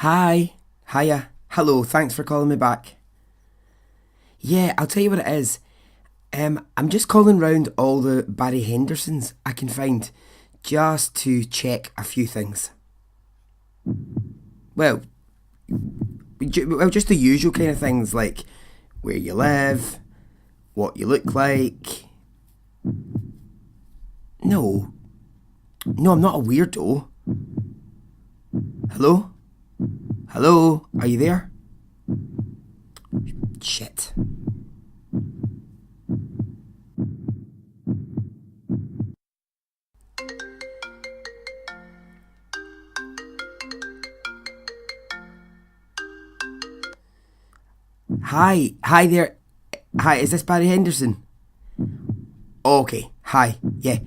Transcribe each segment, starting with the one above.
Hi. Hiya. Hello, thanks for calling me back. Yeah, I'll tell you what it is. I'm just calling round all the Barry Hendersons I can find just to check a few things. Well, just the usual kind of things like where you live, what you look like. No, I'm not a weirdo. Hello? Hello? Are you there? Shit. Hi there. Hi, is this Barry Henderson? Okay, hi. Yeah,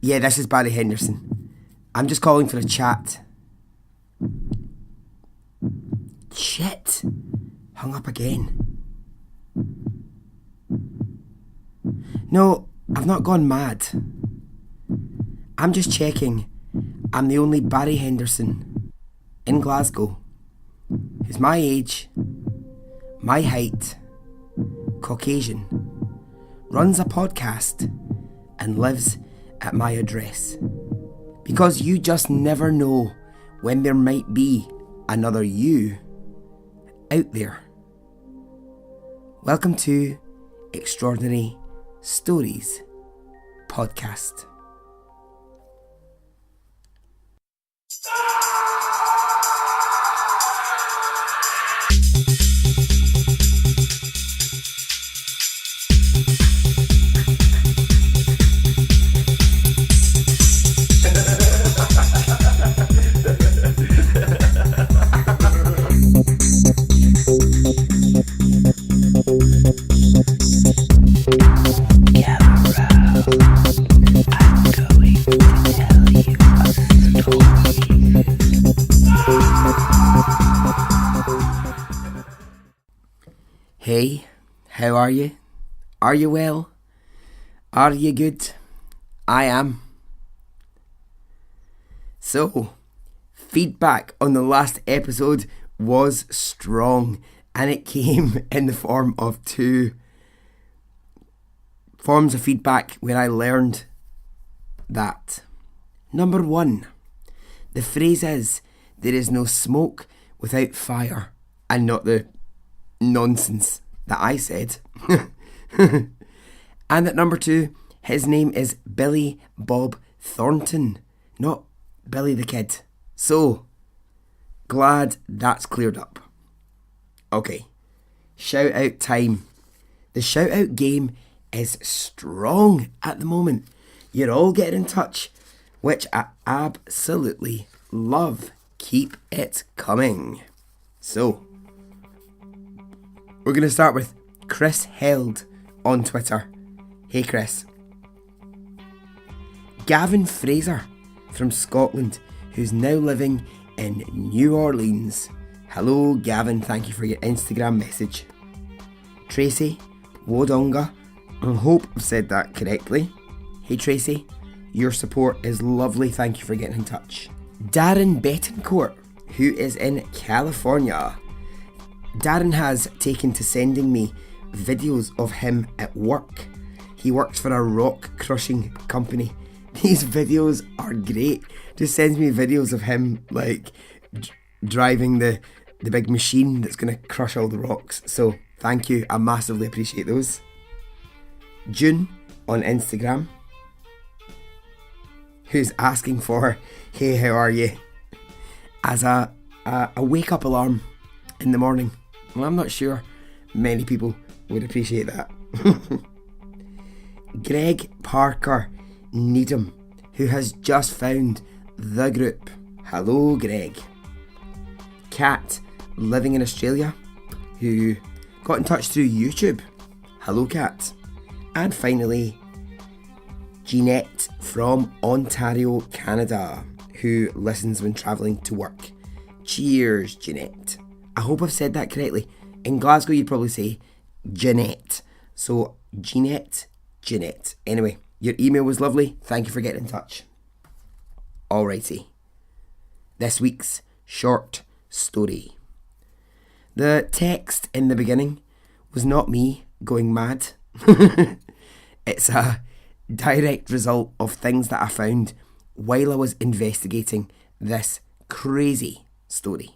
this is Barry Henderson. I'm just calling for a chat. Shit. Hung up again. No, I've not gone mad. I'm just checking. I'm the only Barry Henderson in Glasgow who's my age, my height, Caucasian, runs a podcast and lives at my address. Because you just never know when there might be another you out there. Welcome to Extraordinary Stories Podcast. Hey, how are you? Are you well? Are you good? I am. So, feedback on the last episode was strong, and it came in the form of two forms of feedback where I learned that. Number one, the phrase is, there is no smoke without fire, and not the nonsense that I said. And that number two, his name is Billy Bob Thornton, not Billy the Kid. So, glad that's cleared up. Okay, shout out time. The shout out game is strong at the moment. You're all getting in touch, which I absolutely love. Keep it coming. So, we're going to start with Chris Held on Twitter. Hey Chris. Gavin Fraser from Scotland, who's now living in New Orleans. Hello Gavin, thank you for your Instagram message. Tracy Wodonga, I hope I've said that correctly. Hey Tracy, your support is lovely, thank you for getting in touch. Darren Betancourt, who is in California. Darren has taken to sending me videos of him at work. He works for a rock crushing company. These videos are great. Just sends me videos of him like driving the big machine that's going to crush all the rocks. So thank you, I massively appreciate those. June on Instagram, who's asking for, hey, how are you? As a wake up alarm in the morning. Well, I'm not sure many people would appreciate that. Greg Parker Needham, who has just found the group. Hello, Greg. Kat, living in Australia, who got in touch through YouTube. Hello, Kat. And finally, Jeanette from Ontario, Canada, who listens when travelling to work. Cheers, Jeanette. I hope I've said that correctly. In Glasgow, you'd probably say Jeanette. So, Jeanette. Anyway, your email was lovely. Thank you for getting in touch. Alrighty. This week's short story. The text in the beginning was not me going mad. It's a direct result of things that I found while I was investigating this crazy story.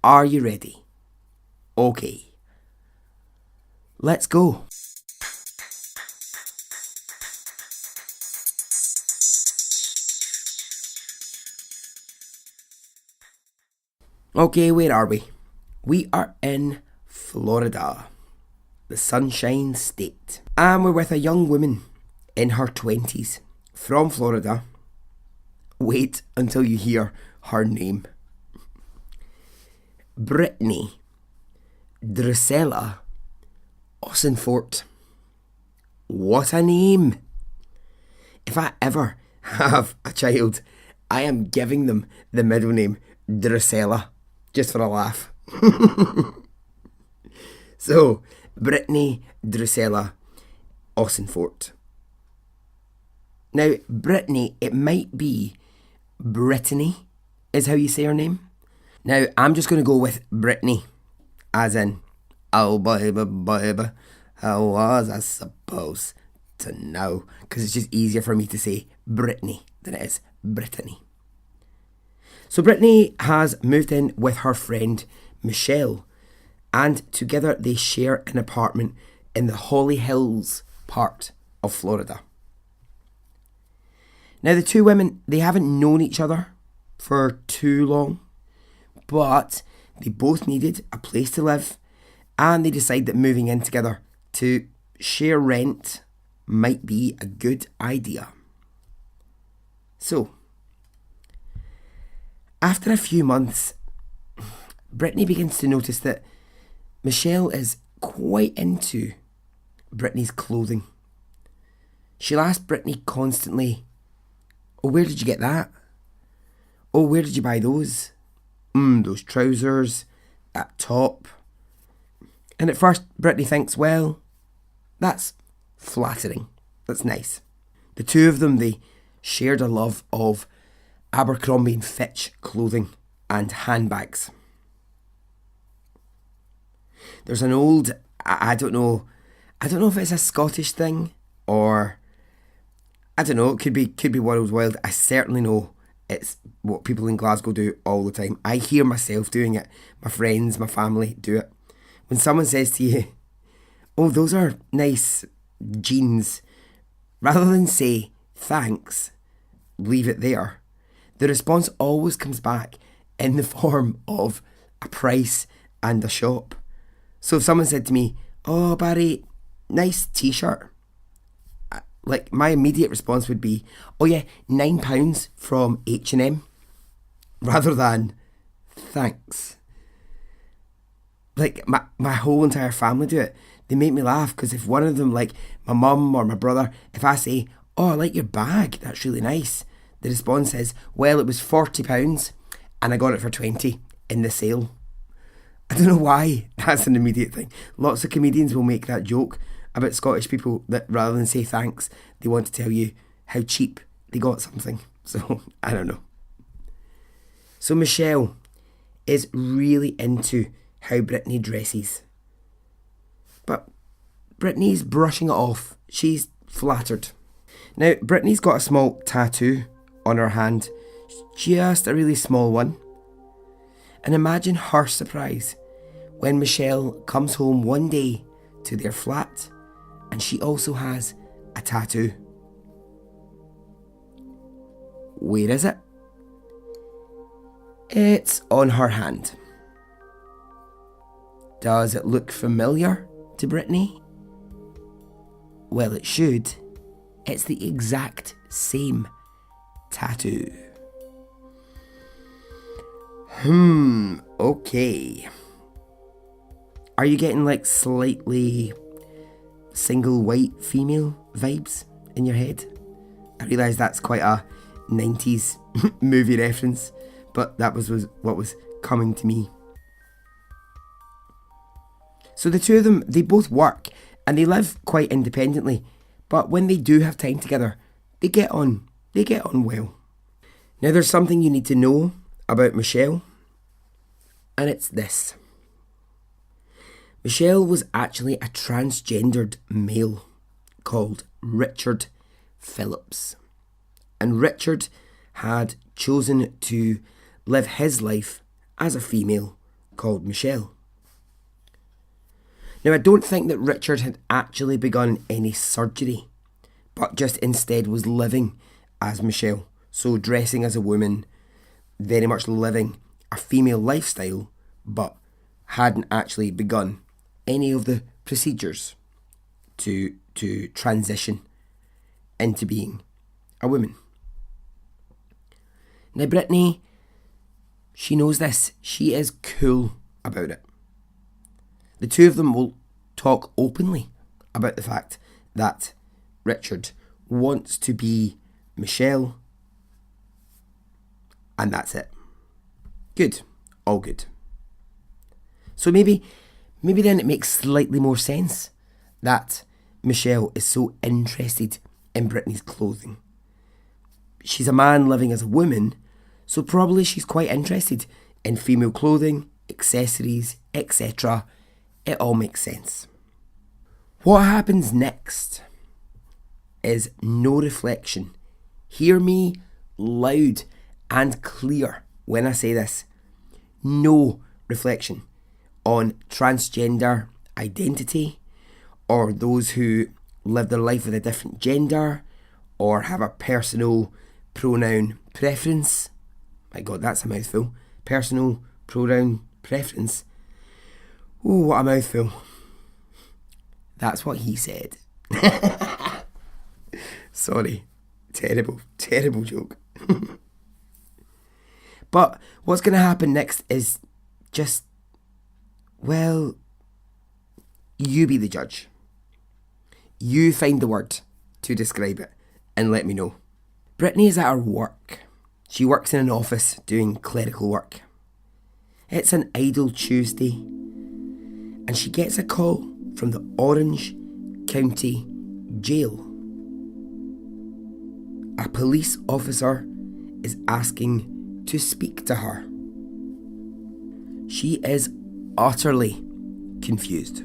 Are you ready? Okay. Let's go. Okay, where are we? We are in Florida, the Sunshine State. And we're with a young woman in her 20s from Florida. Wait until you hear her name. Britney Drusilla Ossenfort. What a name! If I ever have a child, I am giving them the middle name Drusilla, just for a laugh. So, Britney Drusilla Ossenfort. Now, Britney, it might be Brittany, is how you say her name. Now, I'm just going to go with Britney, as in, oh baby, how was I supposed to know? Because it's just easier for me to say Britney than it is Brittany. So Britney has moved in with her friend Michelle, and together they share an apartment in the Holly Hills part of Florida. Now the two women, they haven't known each other for too long, but they both needed a place to live, and they decide that moving in together to share rent might be a good idea. So, after a few months, Britney begins to notice that Michelle is quite into Britney's clothing. She'll ask Britney constantly, oh, where did you get that? Oh, where did you buy those? Those trousers, that top. And at first, Britney thinks, well, that's flattering. That's nice. The two of them, they shared a love of Abercrombie and Fitch clothing and handbags. There's an old, I don't know if it's a Scottish thing or, I don't know, it could be World Wild. I certainly know it's what people in Glasgow do all the time. I hear myself doing it. My friends, my family do it. When someone says to you, oh, those are nice jeans, rather than say thanks, leave it there, the response always comes back in the form of a price and a shop. So if someone said to me, oh, Barry, nice t-shirt, like my immediate response would be, oh yeah, £9 from H&M, rather than thanks. Like my whole entire family do it. They make me laugh because if one of them, like my mum or my brother, if I say, oh, I like your bag, that's really nice, the response is, well, it was £40 and I got it for 20 in the sale. I don't know why that's an immediate thing. Lots of comedians will make that joke about Scottish people that rather than say thanks, they want to tell you how cheap they got something. So, I don't know. So Michelle is really into how Britney dresses. But Britney's brushing it off. She's flattered. Now, Britney's got a small tattoo on her hand. Just a really small one. And imagine her surprise when Michelle comes home one day to their flat and she also has a tattoo. Where is it? It's on her hand. Does it look familiar to Britney? Well, it should. It's the exact same tattoo. Okay. Are you getting like slightly single white female vibes in your head? I realise that's quite a 90s movie reference, but that was what was coming to me. So the two of them, they both work and they live quite independently, but when they do have time together, they get on well. Now there's something you need to know about Michelle, and it's this. Michelle was actually a transgendered male called Richard Phillips. And Richard had chosen to live his life as a female called Michelle. Now, I don't think that Richard had actually begun any surgery, but just instead was living as Michelle. So dressing as a woman, very much living a female lifestyle, but hadn't actually begun any of the procedures to transition into being a woman. Now, Britney, she knows this. She is cool about it. The two of them will talk openly about the fact that Richard wants to be Michelle, and that's it. Good. All good. So maybe then it makes slightly more sense that Michelle is so interested in Britney's clothing. She's a man living as a woman, so probably she's quite interested in female clothing, accessories, etc. It all makes sense. What happens next is no reflection. Hear me loud and clear when I say this. No reflection on transgender identity, or those who live their life with a different gender, or have a personal pronoun preference. My God, that's a mouthful. Personal pronoun preference. Ooh, what a mouthful. That's what he said. Sorry. Terrible joke. But what's going to happen next is just, well, you be the judge. You find the word to describe it and let me know. Britney is at her work. She works in an office doing clerical work. It's an idle Tuesday, and she gets a call from the Orange County Jail. A police officer is asking to speak to her. She is utterly confused.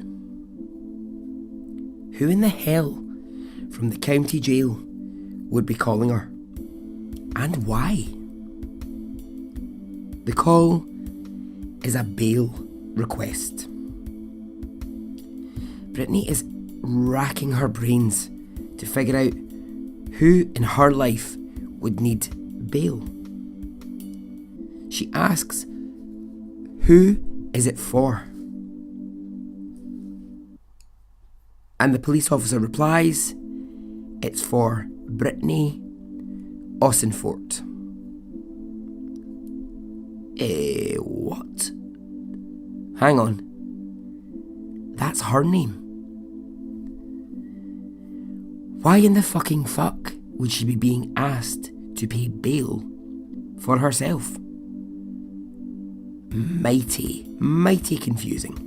Who in the hell from the county jail would be calling her? And why? The call is a bail request. Britney is racking her brains to figure out who in her life would need bail. She asks, who is it for? And the police officer replies, it's for Britney Ossenfort. What? Hang on. That's her name. Why in the fucking fuck would she be being asked to pay bail for herself? Mighty confusing.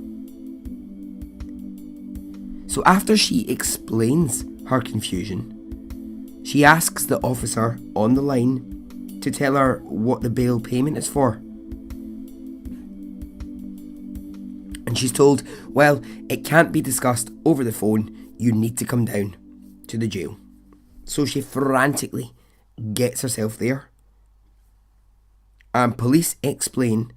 So after she explains her confusion, she asks the officer on the line to tell her what the bail payment is for. And she's told, well, it can't be discussed over the phone, you need to come down to the jail. So she frantically gets herself there. And police explain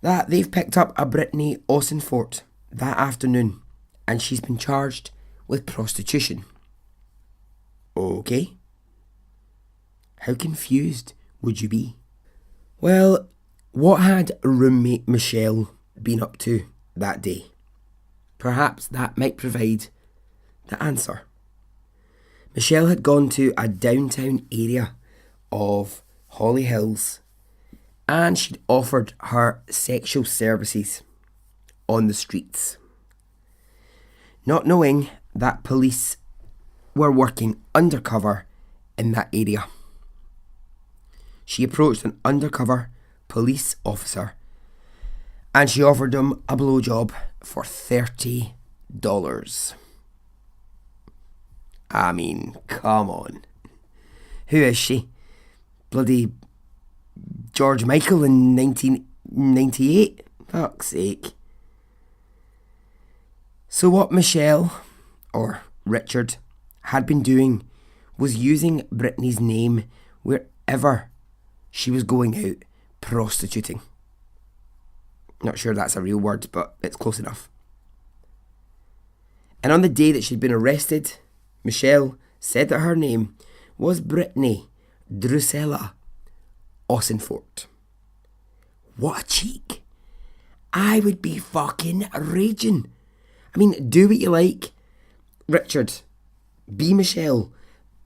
that they've picked up a Britney Ossenfort that afternoon, and she's been charged with prostitution. Okay. How confused would you be? Well, what had roommate Michelle been up to that day? Perhaps that might provide the answer. Michelle had gone to a downtown area of Holly Hills, and she'd offered her sexual services on the streets, not knowing that police were working undercover in that area. She approached an undercover police officer and she offered him a blowjob for $30. I mean, come on. Who is she? Bloody George Michael in 1998. Fuck's sake. So what Michelle, or Richard, had been doing was using Britney's name wherever she was going out prostituting. Not sure that's a real word, but it's close enough. And on the day that she'd been arrested, Michelle said that her name was Britney Drusilla Ossenfort. What a cheek. I would be fucking raging. I mean, do what you like, Richard. Be Michelle.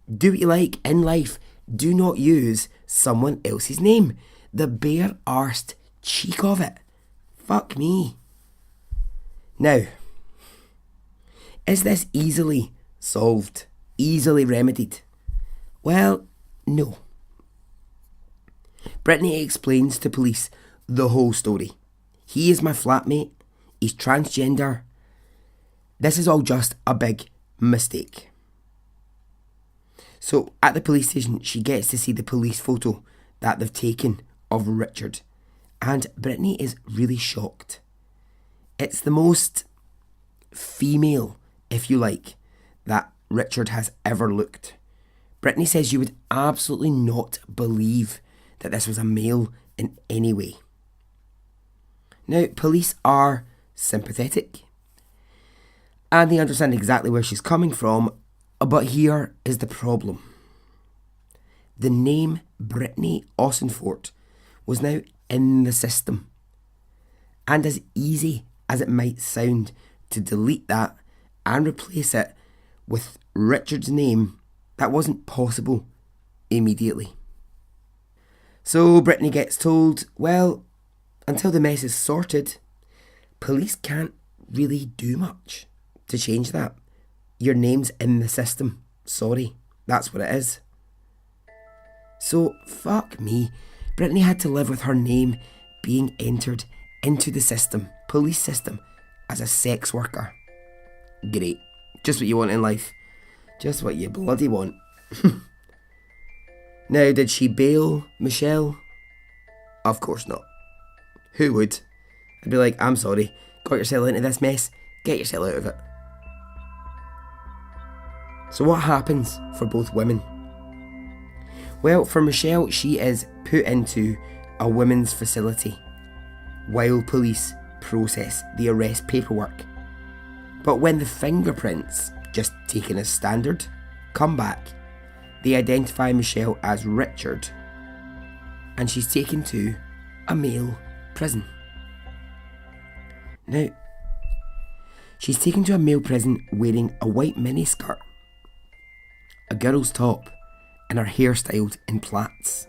Do what you like in life. Do not use someone else's name. The bare-arsed cheek of it. Fuck me. Now, is this easily solved? Easily remedied? Well, no. Britney explains to police the whole story. He is my flatmate. He's transgender. This is all just a big mistake. So at the police station, she gets to see the police photo that they've taken of Richard. And Britney is really shocked. It's the most female, if you like, that Richard has ever looked. Britney says you would absolutely not believe that this was a male in any way. Now, police are sympathetic and they understand exactly where she's coming from, but here is the problem. The name Britney Ossenfort was now in the system, and as easy as it might sound to delete that and replace it with Richard's name, that wasn't possible immediately. So Britney gets told, well, until the mess is sorted, police can't really do much to change that. Your name's in the system. Sorry, that's what it is. So, fuck me. Britney had to live with her name being entered into the system, police system, as a sex worker. Great. Just what you want in life. Just what you bloody want. Now, did she bail Michelle? Of course not. Who would? I'd be like, I'm sorry, got yourself into this mess, get yourself out of it. So what happens for both women? Well, for Michelle, she is put into a women's facility while police process the arrest paperwork. But when the fingerprints, just taken as standard, come back, they identify Michelle as Richard, and she's taken to a male prison. Now, she's taken to a male prison wearing a white miniskirt, a girl's top, and her hair styled in plaits.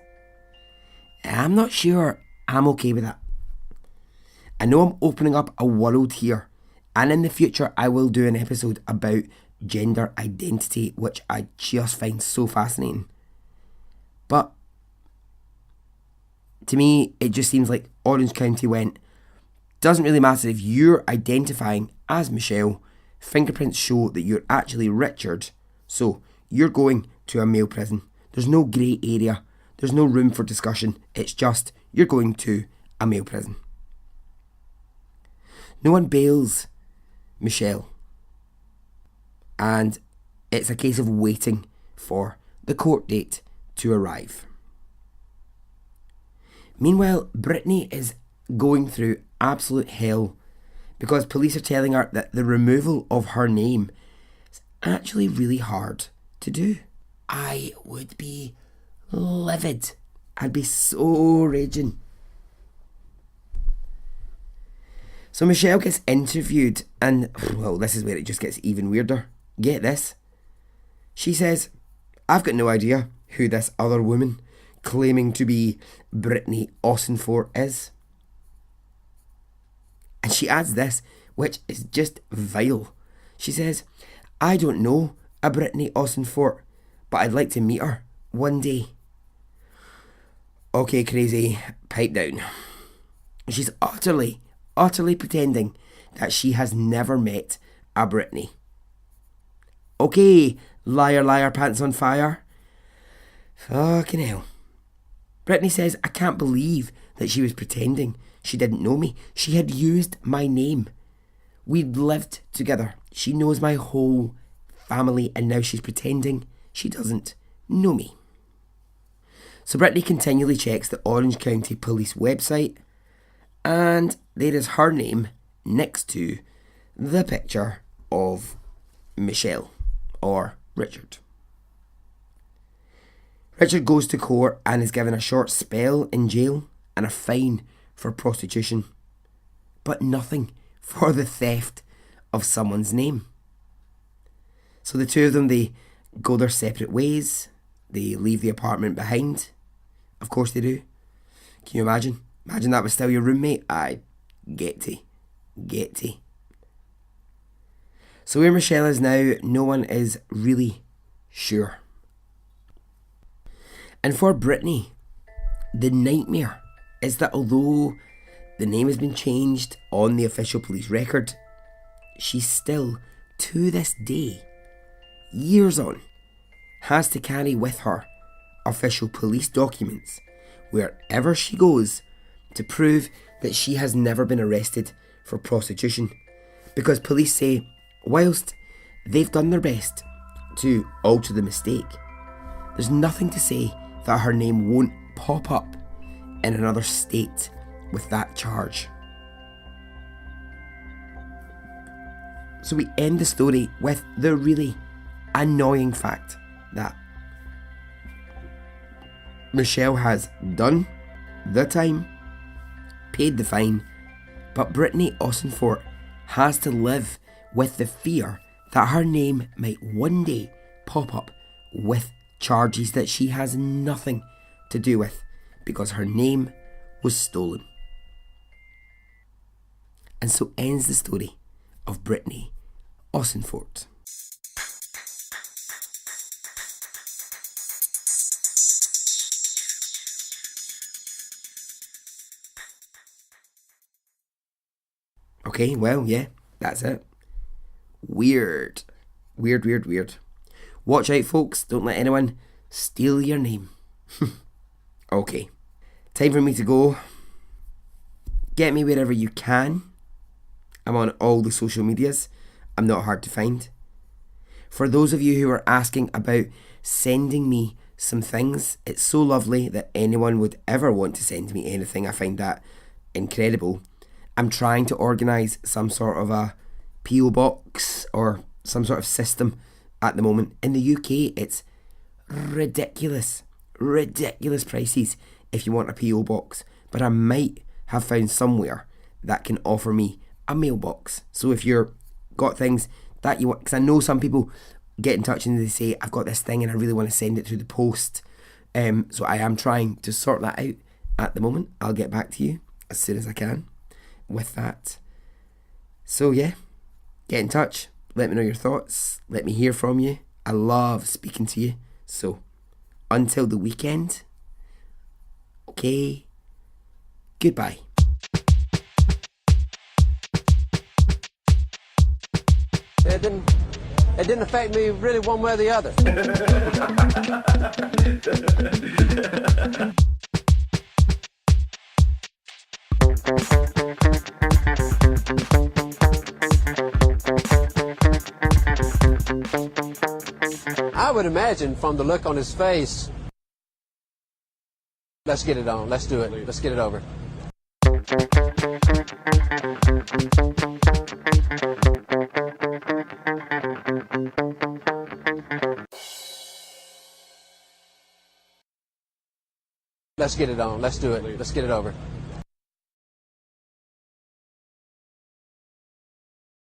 I'm not sure I'm okay with that. I know I'm opening up a world here, and in the future I will do an episode about gender identity, which I just find so fascinating. But to me, it just seems like Orange County went, doesn't really matter if you're identifying as Michelle, fingerprints show that you're actually Richard, so you're going to a male prison. There's no grey area, there's no room for discussion, it's just you're going to a male prison. No one bails Michelle, and it's a case of waiting for the court date to arrive. Meanwhile, Britney is going through absolute hell because police are telling her that the removal of her name is actually really hard to do. I would be livid. I'd be so raging. So Michelle gets interviewed and, well, this is where it just gets even weirder. Get this. She says, I've got no idea who this other woman claiming to be Britney Ossenfort is. And she adds this, which is just vile. She says, I don't know a Britney Ossenfort, but I'd like to meet her one day. Okay, crazy, pipe down. She's utterly pretending that she has never met a Britney. Okay, liar, liar, pants on fire. Fucking hell. Britney says, I can't believe that she was pretending she didn't know me. She had used my name. We'd lived together. She knows my whole family, and now she's pretending she doesn't know me. So Britney continually checks the Orange County Police website, and there is her name next to the picture of Michelle, or Richard. Richard goes to court and is given a short spell in jail and a fine for prostitution, but nothing for the theft of someone's name. So the two of them, they go their separate ways. They leave the apartment behind. Of course they do. Can you imagine? Imagine that was still your roommate. Get to. So where Michelle is now, no one is really sure. And for Britney, the nightmare is that although the name has been changed on the official police record, she still, to this day, years on, has to carry with her official police documents wherever she goes to prove that she has never been arrested for prostitution. Because police say, whilst they've done their best to alter the mistake, there's nothing to say that her name won't pop up in another state with that charge. So we end the story with the really annoying fact that Michelle has done the time, paid the fine, but Britney Ossenfort has to live with the fear that her name might one day pop up with charges that she has nothing to do with because her name was stolen. And so ends the story of Britney Ossenfort. Okay, well, yeah, that's it. Weird. Watch out, folks. Don't let anyone steal your name. Okay, time for me to go. Get me wherever you can. I'm on all the social medias. I'm not hard to find. For those of you who are asking about sending me some things, it's so lovely that anyone would ever want to send me anything. I find that incredible. I'm trying to organise some sort of a PO box or some sort of system at the moment. In the UK, it's ridiculous prices if you want a PO box. But I might have found somewhere that can offer me a mailbox. So if you're got things that you want, because I know some people get in touch and they say, I've got this thing and I really want to send it through the post. So I am trying to sort that out at the moment. I'll get back to you as soon as I can with that. So yeah, get in touch. Let me know your thoughts. Let me hear from you. I love speaking to you. So until the weekend, okay, goodbye. It didn't affect me really one way or the other. I would imagine from the look on his face, let's get it on, let's do it, let's get it over. Let's get it on, let's do it, let's get it over.